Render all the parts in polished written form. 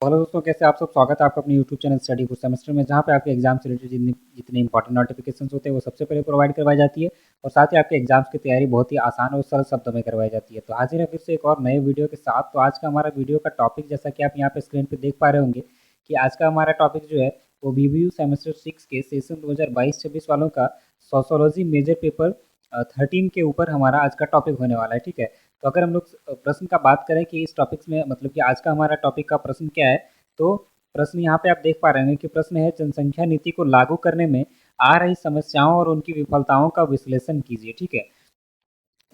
Hello दोस्तों, कैसे आप सब। स्वागत है आपका अपने YouTube channel study for semester में, जहाँ पे आपके एग्जाम से रिलेटेड जितने इंपॉर्टेंट नोटिफिकेशंस होते हैं वो सबसे पहले प्रोवाइड करवाई जाती है। और साथ ही आपके एग्जाम्स की तैयारी बहुत ही आसान और सरल शब्दों में करवाई जाती है। तो हाजिर है फिर से एक और नए वीडियो के साथ। तो आज का हमारा वीडियो का टॉपिक, जैसा कि आप यहाँ पे स्क्रीन पर देख पा रहे होंगे, कि आज का हमारा टॉपिक जो है वो BBU सेमेस्टर 6 के सेशन 2022-26 वालों का सोशोलॉजी मेजर पेपर 13 के ऊपर हमारा आज का टॉपिक होने वाला है। ठीक है, तो अगर हम लोग प्रश्न का बात करें कि इस टॉपिक्स में, मतलब कि आज का हमारा टॉपिक का प्रश्न क्या है, तो प्रश्न यहाँ पे आप देख पा रहे हैं कि प्रश्न है, जनसंख्या नीति को लागू करने में आ रही समस्याओं और उनकी विफलताओं का विश्लेषण कीजिए। ठीक है,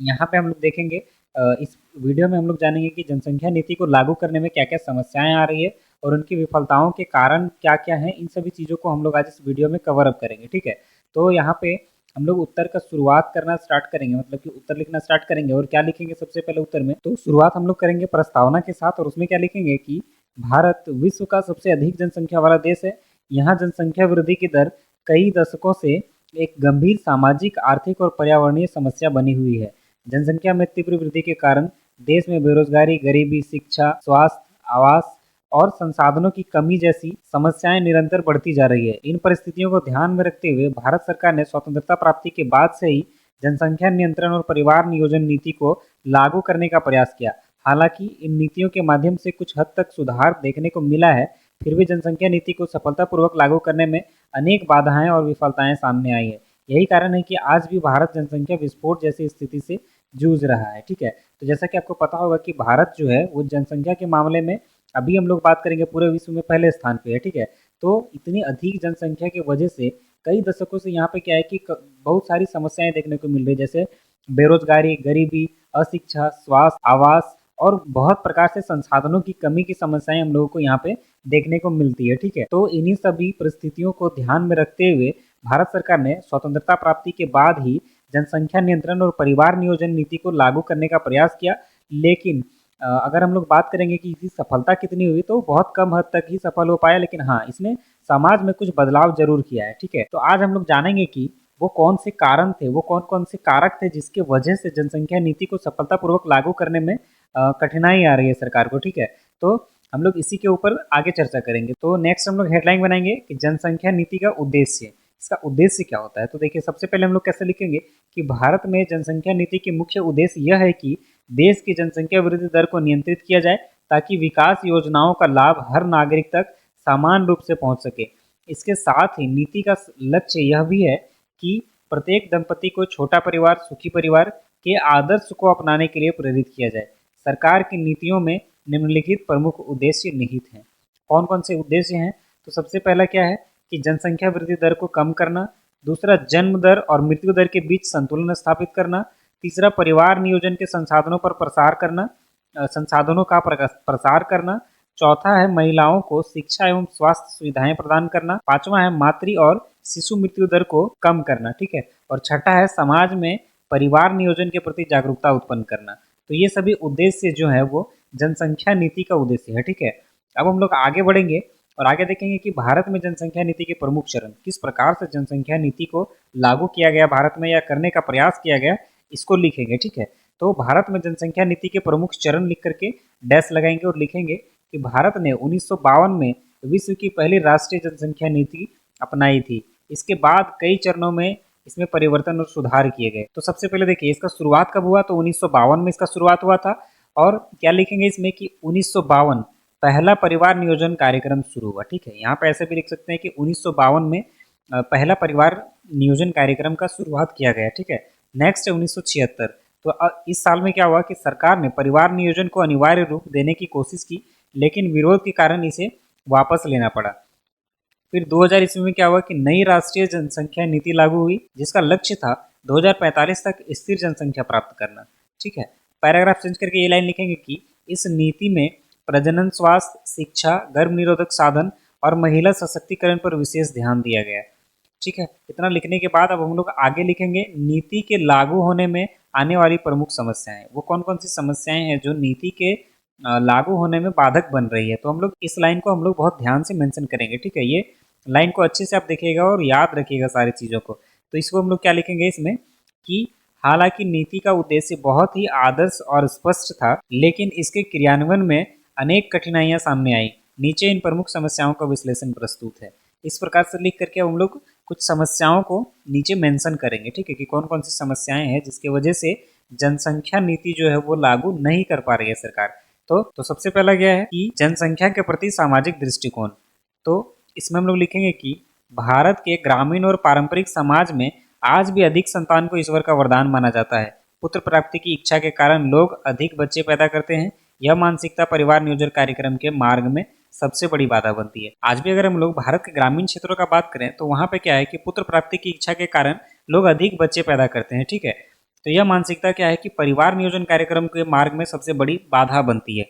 यहाँ पे हम लोग देखेंगे, इस वीडियो में हम लोग जानेंगे कि जनसंख्या नीति को लागू करने में क्या क्या समस्याएं आ रही है और उनकी विफलताओं के कारण क्या क्या हैं। इन सभी चीज़ों को हम लोग आज इस वीडियो में कवर अप करेंगे। ठीक है, तो यहाँ पे हम लोग उत्तर का शुरुआत करना स्टार्ट करेंगे, मतलब कि उत्तर लिखना स्टार्ट करेंगे। और क्या लिखेंगे सबसे पहले उत्तर में, तो शुरुआत हम लोग करेंगे प्रस्तावना के साथ। और उसमें क्या लिखेंगे कि भारत विश्व का सबसे अधिक जनसंख्या वाला देश है। यहाँ जनसंख्या वृद्धि की दर कई दशकों से एक गंभीर सामाजिक, आर्थिक और पर्यावरणीय समस्या बनी हुई है। जनसंख्या में तीव्र वृद्धि के कारण देश में बेरोजगारी, गरीबी, शिक्षा, स्वास्थ्य, आवास और संसाधनों की कमी जैसी समस्याएं निरंतर बढ़ती जा रही है। इन परिस्थितियों को ध्यान में रखते हुए भारत सरकार ने स्वतंत्रता प्राप्ति के बाद से ही जनसंख्या नियंत्रण और परिवार नियोजन नीति को लागू करने का प्रयास किया। हालांकि इन नीतियों के माध्यम से कुछ हद तक सुधार देखने को मिला है, फिर भी जनसंख्या नीति को सफलतापूर्वक लागू करने में अनेक बाधाएं और विफलताएं सामने आई है। यही कारण है कि आज भी भारत जनसंख्या विस्फोट जैसी स्थिति से जूझ रहा है। ठीक है, तो जैसा कि आपको पता होगा कि भारत जो है वो जनसंख्या के मामले में, अभी हम लोग बात करेंगे, पूरे विश्व में पहले स्थान पे है। ठीक है, तो इतनी अधिक जनसंख्या की वजह से कई दशकों से यहाँ पे क्या है कि बहुत सारी समस्याएं देखने को मिल रही है, जैसे बेरोजगारी, गरीबी, अशिक्षा, स्वास्थ्य, आवास और बहुत प्रकार से संसाधनों की कमी की समस्याएं हम लोगों को यहाँ पे देखने को मिलती है। ठीक है, तो इन्हीं सभी परिस्थितियों को ध्यान में रखते हुए भारत सरकार ने स्वतंत्रता प्राप्ति के बाद ही जनसंख्या नियंत्रण और परिवार नियोजन नीति को लागू करने का प्रयास किया। लेकिन अगर हम लोग बात करेंगे कि इसकी सफलता कितनी हुई, तो बहुत कम हद तक ही सफल हो पाया। लेकिन हाँ, इसने समाज में कुछ बदलाव जरूर किया है। ठीक है, तो आज हम लोग जानेंगे कि वो कौन से कारण थे, वो कौन कौन से कारक थे जिसके वजह से जनसंख्या नीति को सफलतापूर्वक लागू करने में कठिनाई आ रही है सरकार को। ठीक है, तो हम लोग इसी के ऊपर आगे चर्चा करेंगे। तो नेक्स्ट हम लोग हेडलाइन बनाएंगे कि जनसंख्या नीति का उद्देश्य, इसका उद्देश्य क्या होता है। तो देखिए, सबसे पहले हम लोग कैसे लिखेंगे कि भारत में जनसंख्या नीति के मुख्य उद्देश्य यह है कि देश की जनसंख्या वृद्धि दर को नियंत्रित किया जाए, ताकि विकास योजनाओं का लाभ हर नागरिक तक समान रूप से पहुंच सके। इसके साथ ही नीति का लक्ष्य यह भी है कि प्रत्येक दंपति को छोटा परिवार, सुखी परिवार के आदर्श को अपनाने के लिए प्रेरित किया जाए। सरकार की नीतियों में निम्नलिखित प्रमुख उद्देश्य निहित हैं। कौन कौन से उद्देश्य हैं, तो सबसे पहला क्या है कि जनसंख्या वृद्धि दर को कम करना। दूसरा, जन्म दर और मृत्यु दर के बीच संतुलन स्थापित करना। तीसरा, परिवार नियोजन के संसाधनों पर प्रसार करना, संसाधनों का प्रसार करना। चौथा है महिलाओं को शिक्षा एवं स्वास्थ्य सुविधाएं प्रदान करना। पांचवा है मातृ और शिशु मृत्यु दर को कम करना। ठीक है, और छठा है समाज में परिवार नियोजन के प्रति जागरूकता उत्पन्न करना। तो ये सभी उद्देश्य जो है वो जनसंख्या नीति का उद्देश्य है। ठीक है, अब हम लोग आगे बढ़ेंगे और आगे देखेंगे कि भारत में जनसंख्या नीति के प्रमुख चरण, किस प्रकार से जनसंख्या नीति को लागू किया गया भारत में, या करने का प्रयास किया गया, इसको लिखेंगे। ठीक है, तो भारत में जनसंख्या नीति के प्रमुख चरण लिख करके डैश लगाएंगे और लिखेंगे कि भारत ने 1952 में विश्व की पहली राष्ट्रीय जनसंख्या नीति अपनाई थी। इसके बाद कई चरणों में इसमें परिवर्तन और सुधार किए गए। तो सबसे पहले देखिए, इसका शुरुआत कब हुआ, तो 1952 में इसका शुरुआत हुआ था। और क्या लिखेंगे इसमें कि 1952 पहला परिवार नियोजन कार्यक्रम शुरू हुआ। ठीक है, यहाँ पे ऐसे भी लिख सकते हैं कि 1952 में पहला परिवार नियोजन कार्यक्रम का शुरुआत किया गया। ठीक है, नेक्स्ट है 1976। तो इस साल में क्या हुआ कि सरकार ने परिवार नियोजन को अनिवार्य रूप देने की कोशिश की, लेकिन विरोध के कारण इसे वापस लेना पड़ा। फिर 2000 ईस्वी में क्या हुआ कि नई राष्ट्रीय जनसंख्या नीति लागू हुई, जिसका लक्ष्य था 2045 तक स्थिर जनसंख्या प्राप्त करना। ठीक है, पैराग्राफ चेंज करके ये लाइन लिखेंगे कि इस नीति में प्रजनन, स्वास्थ्य, शिक्षा, गर्भ निरोधक साधन और महिला सशक्तिकरण पर विशेष ध्यान दिया गया। ठीक है, इतना लिखने के बाद अब हम लोग आगे लिखेंगे नीति के लागू होने में आने वाली प्रमुख समस्याएं। वो कौन कौन सी समस्याएं हैं जो नीति के लागू होने में बाधक बन रही है। तो हम लोग इस लाइन को हम लोग बहुत ध्यान से मेंशन करेंगे। ठीक है, ये लाइन को अच्छे से आप देखिएगा और याद रखिएगा सारी चीज़ों को। तो इसको हम लोग क्या लिखेंगे इसमें कि हालांकि नीति का उद्देश्य बहुत ही आदर्श और स्पष्ट था, लेकिन इसके क्रियान्वयन में अनेक कठिनाइयां सामने आई। नीचे इन प्रमुख समस्याओं का विश्लेषण प्रस्तुत है। इस प्रकार से लिख करके हम लोग कुछ समस्याओं को नीचे मेंशन करेंगे, ठीक है, कि कौन कौन सी समस्याएं हैं जिसकी वजह से जनसंख्या नीति जो है वो लागू नहीं कर पा रही है सरकार। तो सबसे पहला क्या है कि जनसंख्या के प्रति सामाजिक दृष्टिकोण। तो इसमें हम लोग लिखेंगे कि भारत के ग्रामीण और पारंपरिक समाज में आज भी अधिक संतान को ईश्वर का वरदान माना जाता है। पुत्र प्राप्ति की इच्छा के कारण लोग अधिक बच्चे पैदा करते हैं। यह मानसिकता परिवार नियोजन कार्यक्रम के मार्ग में सबसे बड़ी बाधा बनती है। आज भी अगर हम लोग भारत के ग्रामीण क्षेत्रों का बात करें तो वहां पे क्या है कि पुत्र प्राप्ति की इच्छा के कारण लोग अधिक बच्चे पैदा करते हैं, ठीक है। तो यह मानसिकता क्या है कि परिवार नियोजन कार्यक्रम के मार्ग में सबसे बड़ी बाधा बनती है।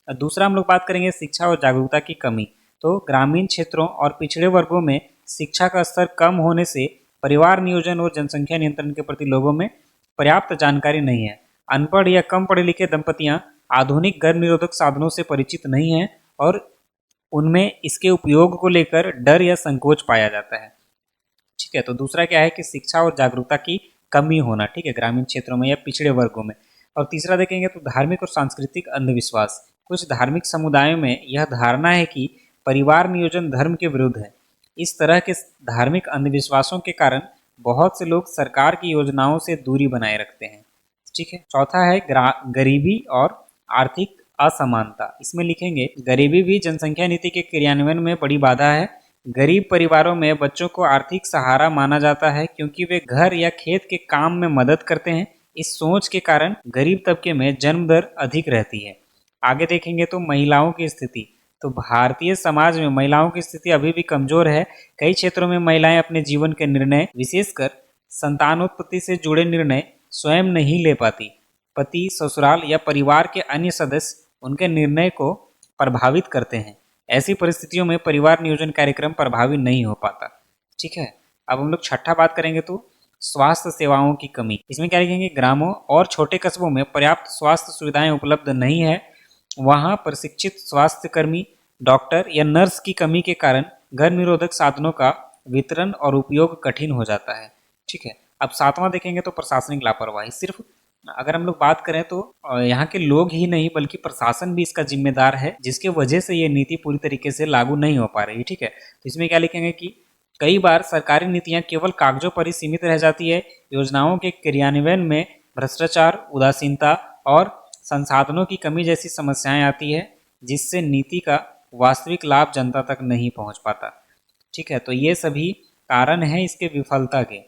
दूसरा हम लोग बात करेंगे शिक्षा और जागरूकता की कमी। तो ग्रामीण क्षेत्रों और पिछड़े वर्गों में शिक्षा का स्तर कम होने से परिवार नियोजन और जनसंख्या नियंत्रण के प्रति लोगों में पर्याप्त जानकारी नहीं है। अनपढ़ या कम पढ़े लिखे दंपतियां आधुनिक गर्भ निरोधक साधनों से परिचित नहीं हैं और उनमें इसके उपयोग को लेकर डर या संकोच पाया जाता है, ठीक है। तो दूसरा क्या है कि शिक्षा और जागरूकता की कमी होना, ठीक है, ग्रामीण क्षेत्रों में या पिछड़े वर्गों में। और तीसरा देखेंगे तो धार्मिक और सांस्कृतिक अंधविश्वास। कुछ धार्मिक समुदायों में यह धारणा है कि परिवार नियोजन धर्म के विरुद्ध है। इस तरह के धार्मिक अंधविश्वासों के कारण बहुत से लोग सरकार की योजनाओं से दूरी बनाए रखते हैं, ठीक है। चौथा है गरीबी और आर्थिक असमानता। इसमें लिखेंगे गरीबी भी जनसंख्या नीति के क्रियान्वयन में बड़ी बाधा है। गरीब परिवारों में बच्चों को आर्थिक सहारा माना जाता है क्योंकि वे घर या खेत के काम में मदद करते हैं। इस सोच के कारण गरीब तबके में जन्म दर अधिक रहती है। आगे देखेंगे तो महिलाओं की स्थिति। तो भारतीय समाज में महिलाओं की स्थिति अभी भी कमजोर है। कई क्षेत्रों में महिलाएं अपने जीवन के निर्णय, विशेषकर संतानोत्पत्ति से जुड़े निर्णय, स्वयं नहीं ले पाती। पति, ससुराल या परिवार के अन्य सदस्य उनके निर्णय को प्रभावित करते हैं। ऐसी परिस्थितियों में परिवार नियोजन कार्यक्रम प्रभावी नहीं हो पाता, ठीक है। अब हम लोग छठा बात करेंगे तो स्वास्थ्य सेवाओं की कमी। इसमें क्या लिखेंगे, ग्रामों और छोटे कस्बों में पर्याप्त स्वास्थ्य सुविधाएं उपलब्ध नहीं है। वहां प्रशिक्षित स्वास्थ्य कर्मी, डॉक्टर या नर्स की कमी के कारण गर्भ निरोधक साधनों का वितरण और उपयोग कठिन हो जाता है, ठीक है। अब सातवां देखेंगे तो प्रशासनिक लापरवाही। सिर्फ अगर हम लोग बात करें तो यहाँ के लोग ही नहीं बल्कि प्रशासन भी इसका जिम्मेदार है, जिसके वजह से ये नीति पूरी तरीके से लागू नहीं हो पा रही है, ठीक है। तो इसमें क्या लिखेंगे कि कई बार सरकारी नीतियां केवल कागजों पर ही सीमित रह जाती है। योजनाओं के क्रियान्वयन में भ्रष्टाचार, उदासीनता और संसाधनों की कमी जैसी समस्याएं आती है, जिससे नीति का वास्तविक लाभ जनता तक नहीं पहुंच पाता, ठीक है। तो ये सभी कारण हैं इसके विफलता के।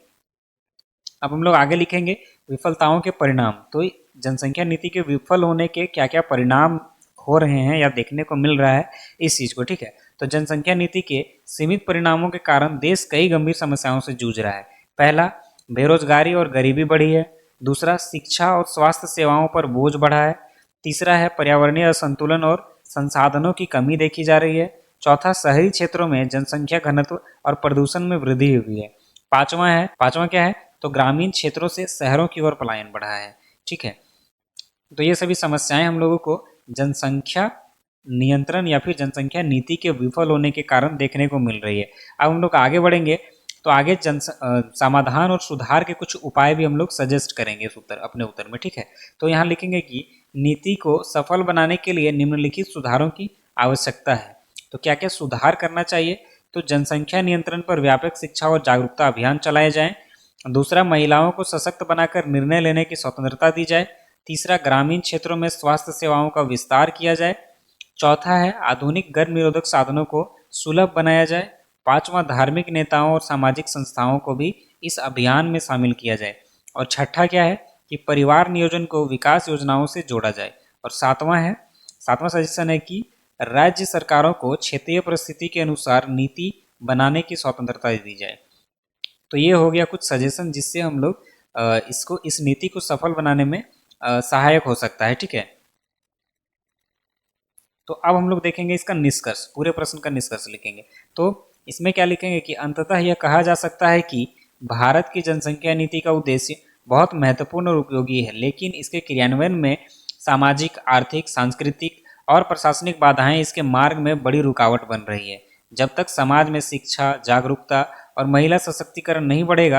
अब हम लोग आगे लिखेंगे विफलताओं के परिणाम। तो जनसंख्या नीति के विफल होने के क्या क्या परिणाम हो रहे हैं या देखने को मिल रहा है इस चीज को, ठीक है। तो जनसंख्या नीति के सीमित परिणामों के कारण देश कई गंभीर समस्याओं से जूझ रहा है। पहला, बेरोजगारी और गरीबी बढ़ी है। दूसरा, शिक्षा और स्वास्थ्य सेवाओं पर बोझ बढ़ा है। तीसरा है पर्यावरणीय असंतुलन और संसाधनों की कमी देखी जा रही है। चौथा, शहरी क्षेत्रों में जनसंख्या घनत्व और प्रदूषण में वृद्धि हुई है। पांचवा क्या है, तो ग्रामीण क्षेत्रों से शहरों की ओर पलायन बढ़ा है, ठीक है। तो ये सभी समस्याएं हम लोगों को जनसंख्या नियंत्रण या फिर जनसंख्या नीति के विफल होने के कारण देखने को मिल रही है। अब हम लोग आगे बढ़ेंगे तो आगे समाधान और सुधार के कुछ उपाय भी हम लोग सजेस्ट करेंगे इस अपने उत्तर में, ठीक है। तो यहाँ लिखेंगे कि नीति को सफल बनाने के लिए निम्नलिखित सुधारों की आवश्यकता है। तो क्या क्या सुधार करना चाहिए, तो जनसंख्या नियंत्रण पर व्यापक शिक्षा और जागरूकता अभियान चलाए जाएं। दूसरा, महिलाओं को सशक्त बनाकर निर्णय लेने की स्वतंत्रता दी जाए। तीसरा, ग्रामीण क्षेत्रों में स्वास्थ्य सेवाओं का विस्तार किया जाए। चौथा है, आधुनिक गर्भ निरोधक साधनों को सुलभ बनाया जाए। पांचवा, धार्मिक नेताओं और सामाजिक संस्थाओं को भी इस अभियान में शामिल किया जाए। और छठा क्या है कि परिवार नियोजन को विकास योजनाओं से जोड़ा जाए। और सातवां सजेशन है कि राज्य सरकारों को क्षेत्रीय परिस्थिति के अनुसार नीति बनाने की स्वतंत्रता दी जाए। तो ये हो गया कुछ सजेशन जिससे हम लोग इस नीति को सफल बनाने में सहायक हो सकता है, ठीक है। तो अब हम लोग देखेंगे इसका निष्कर्ष, पूरे प्रश्न का निष्कर्ष लिखेंगे। तो इसमें क्या लिखेंगे कि अंततः यह कहा जा सकता है कि भारत की जनसंख्या नीति का उद्देश्य बहुत महत्वपूर्ण और उपयोगी है, लेकिन इसके क्रियान्वयन में सामाजिक, आर्थिक, सांस्कृतिक और प्रशासनिक बाधाएं इसके मार्ग में बड़ी रुकावट बन रही है। जब तक समाज में शिक्षा, जागरूकता और महिला सशक्तिकरण नहीं बढ़ेगा,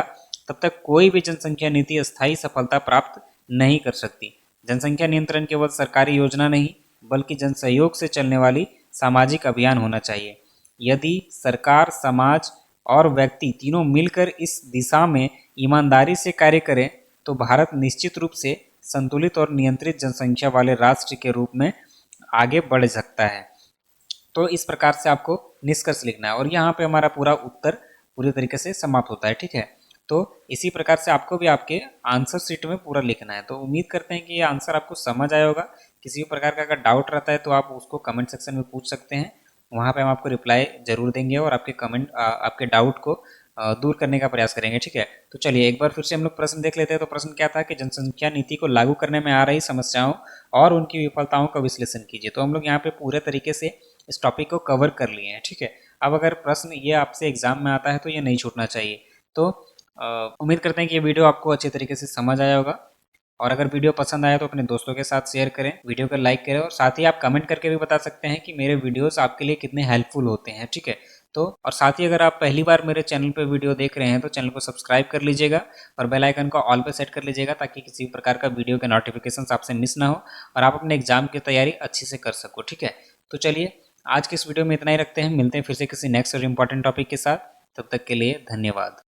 तब तक कोई भी जनसंख्या नीति स्थायी सफलता प्राप्त नहीं कर सकती। जनसंख्या नियंत्रण केवल सरकारी योजना नहीं बल्कि जनसहयोग से चलने वाली सामाजिक अभियान होना चाहिए। यदि सरकार, समाज और व्यक्ति तीनों मिलकर इस दिशा में ईमानदारी से कार्य करें तो भारत निश्चित रूप से संतुलित और नियंत्रित जनसंख्या वाले राष्ट्र के रूप में आगे बढ़ सकता है। तो इस प्रकार से आपको निष्कर्ष लिखना है और यहाँ पे हमारा पूरा उत्तर पूरी तरीके से समाप्त होता है। ठीक है, तो इसी प्रकार से आपको भी आपके आंसर शीट में पूरा लिखना है। तो उम्मीद करते हैं कि ये आंसर आपको समझ आया होगा। किसी भी प्रकार का अगर डाउट रहता है तो आप उसको कमेंट सेक्शन में पूछ सकते हैं, वहाँ पे हम आपको रिप्लाई जरूर देंगे और आपके आपके डाउट को दूर करने का प्रयास करेंगे। ठीक है, तो चलिए एक बार फिर से हम लोग प्रश्न देख लेते हैं। तो प्रश्न क्या था कि जनसंख्या नीति को लागू करने में आ रही समस्याओं और उनकी विफलताओं का विश्लेषण कीजिए। तो हम लोग यहाँ पे पूरे तरीके से इस टॉपिक को कवर कर लिए हैं। ठीक है, अब अगर प्रश्न ये आपसे एग्जाम में आता है तो ये नहीं छूटना चाहिए। तो उम्मीद करते हैं कि ये वीडियो आपको अच्छे तरीके से समझ आया होगा और अगर वीडियो पसंद आया तो अपने दोस्तों के साथ शेयर करें, वीडियो को लाइक करें और साथ ही आप कमेंट करके भी बता सकते हैं कि मेरे वीडियोस आपके लिए कितने हेल्पफुल होते हैं। ठीक है, तो और साथ ही अगर आप पहली बार मेरे चैनल पर वीडियो देख रहे हैं तो चैनल को सब्सक्राइब कर लीजिएगा और बेल आइकन को ऑल पे सेट कर लीजिएगा ताकि किसी भी प्रकार का वीडियो के नोटिफिकेशन आपसे मिस ना हो और आप अपने एग्जाम की तैयारी अच्छे से कर सको। ठीक है, तो चलिए आज के इस वीडियो में इतना ही रखते हैं, मिलते हैं फिर से किसी नेक्स्ट और इम्पोर्टेंट टॉपिक के साथ। तब तक के लिए धन्यवाद।